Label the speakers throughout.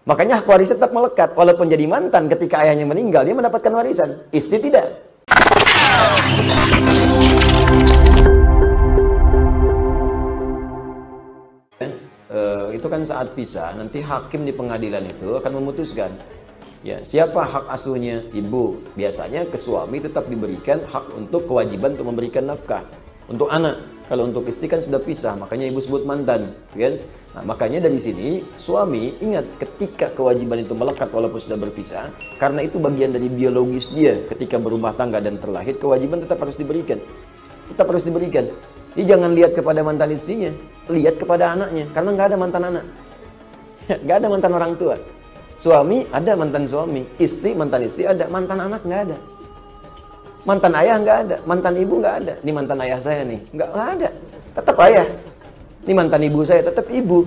Speaker 1: Makanya hak waris tetap melekat. Walaupun jadi mantan, ketika ayahnya meninggal, dia mendapatkan warisan. Istri tidak. Itu kan saat pisah, nanti hakim di pengadilan itu akan memutuskan. Ya, siapa hak asuhnya? Ibu. Biasanya ke suami tetap diberikan hak untuk kewajiban untuk memberikan nafkah untuk anak. Kalau untuk istri kan sudah pisah, makanya ibu sebut mantan, kan? Nah, makanya dari sini suami ingat ketika kewajiban itu melekat walaupun sudah berpisah, karena itu bagian dari biologis dia. Ketika berumah tangga dan terlahir, kewajiban tetap harus diberikan. Tetap harus diberikan. Jadi jangan lihat kepada mantan istrinya, lihat kepada anaknya, karena nggak ada mantan anak, nggak ada mantan orang tua. Suami ada mantan suami, istri mantan istri ada, mantan anak nggak ada. Mantan ayah nggak ada, mantan ibu nggak ada. Ini mantan ayah saya nih, nggak ada, tetap ayah. Ini mantan ibu saya, tetap ibu.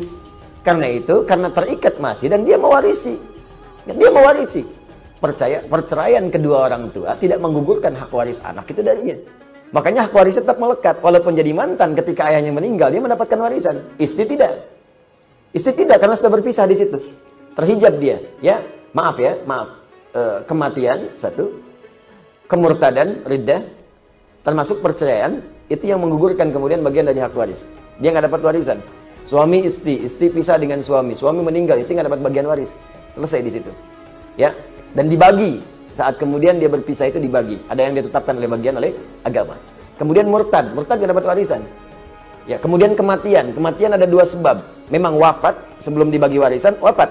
Speaker 1: Karena itu, karena terikat masih dan dia mewarisi. Dia mewarisi. Perceraian kedua orang tua tidak menggugurkan hak waris anak itu darinya. Makanya hak waris tetap melekat. Walaupun jadi mantan, ketika ayahnya meninggal, dia mendapatkan warisan. Istri tidak. Istri tidak, karena sudah berpisah di situ. Terhijab dia. Ya, maaf ya, maaf. Kematian, satu. Kemurtadan, riddah, termasuk perceraian, itu yang menggugurkan kemudian bagian dari hak waris. Dia nggak dapat warisan. Suami istri pisah dengan suami meninggal, istri nggak dapat bagian waris. Selesai di situ. Ya, dan dibagi. Saat kemudian dia berpisah itu dibagi. Ada yang ditetapkan oleh bagian oleh agama. Kemudian murtad nggak dapat warisan. Ya, kemudian kematian ada dua sebab. Memang wafat sebelum dibagi warisan, wafat.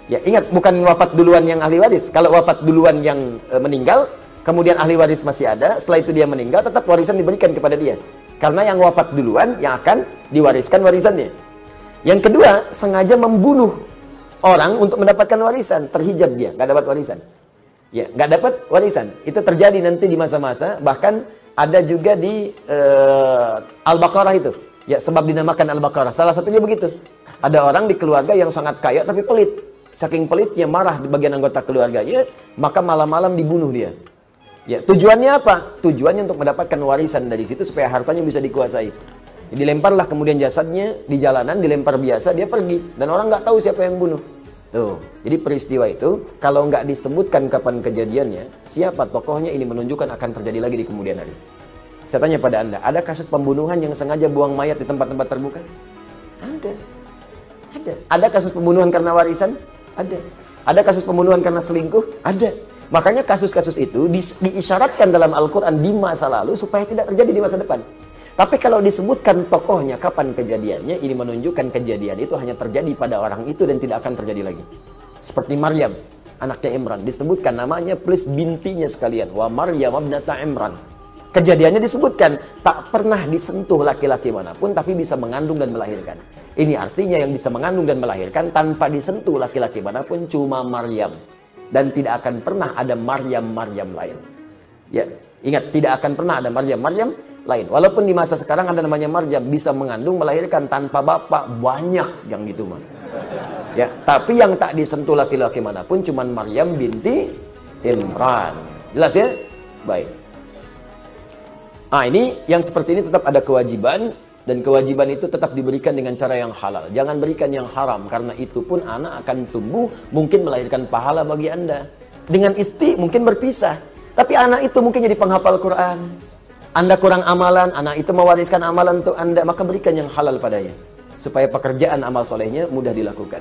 Speaker 1: Ya, ingat bukan wafat duluan yang ahli waris. Kalau wafat duluan yang meninggal, kemudian ahli waris masih ada, setelah itu dia meninggal, tetap warisan diberikan kepada dia. Karena yang wafat duluan yang akan diwariskan warisannya. Yang kedua, sengaja membunuh orang untuk mendapatkan warisan, terhijab dia, nggak dapat warisan. Ya, nggak dapat warisan. Itu terjadi nanti di masa-masa, bahkan ada juga di Al-Baqarah itu. Ya, sebab dinamakan Al-Baqarah. Salah satunya begitu. Ada orang di keluarga yang sangat kaya tapi pelit. Saking pelitnya marah di bagian anggota keluarganya, maka malam-malam dibunuh dia. Ya, tujuannya apa? Tujuannya untuk mendapatkan warisan dari situ supaya hartanya bisa dikuasai. Dilemparlah kemudian jasadnya di jalanan, dilempar biasa, dia pergi. Dan orang nggak tahu siapa yang bunuh. Tuh, jadi peristiwa itu, kalau nggak disebutkan kapan kejadiannya, siapa tokohnya, ini menunjukkan akan terjadi lagi di kemudian hari. Saya tanya pada Anda, ada kasus pembunuhan yang sengaja buang mayat di tempat-tempat terbuka? Ada. Ada. Ada kasus pembunuhan karena warisan? Ada. Ada kasus pembunuhan karena selingkuh? Ada. Makanya kasus-kasus itu diisyaratkan dalam Al-Quran di masa lalu supaya tidak terjadi di masa depan. Tapi kalau disebutkan tokohnya, kapan kejadiannya, ini menunjukkan kejadian itu hanya terjadi pada orang itu dan tidak akan terjadi lagi. Seperti Maryam, anaknya Imran. Disebutkan namanya plus bintinya sekalian. Wa Maryam ibnata Imran. Kejadiannya disebutkan, tak pernah disentuh laki-laki manapun, tapi bisa mengandung dan melahirkan. Ini artinya yang bisa mengandung dan melahirkan tanpa disentuh laki-laki manapun cuma Maryam. Dan tidak akan pernah ada Maryam lain. Ya, ingat, tidak akan pernah ada Maryam lain. Walaupun di masa sekarang ada namanya Maryam, bisa mengandung, melahirkan tanpa bapak, banyak yang gitu mah. Ya, tapi yang tak disentuh laki-laki manapun cuma Maryam binti Imran. Jelas ya? Baik. Ini yang seperti ini tetap ada kewajiban, dan kewajiban itu tetap diberikan dengan cara yang halal. Jangan berikan yang haram, karena itu pun anak akan tumbuh, mungkin melahirkan pahala bagi Anda. Dengan istri mungkin berpisah, tapi anak itu mungkin jadi penghafal Quran. Anda kurang amalan, anak itu mewariskan amalan untuk Anda, maka berikan yang halal padanya. Supaya pekerjaan amal solehnya mudah dilakukan.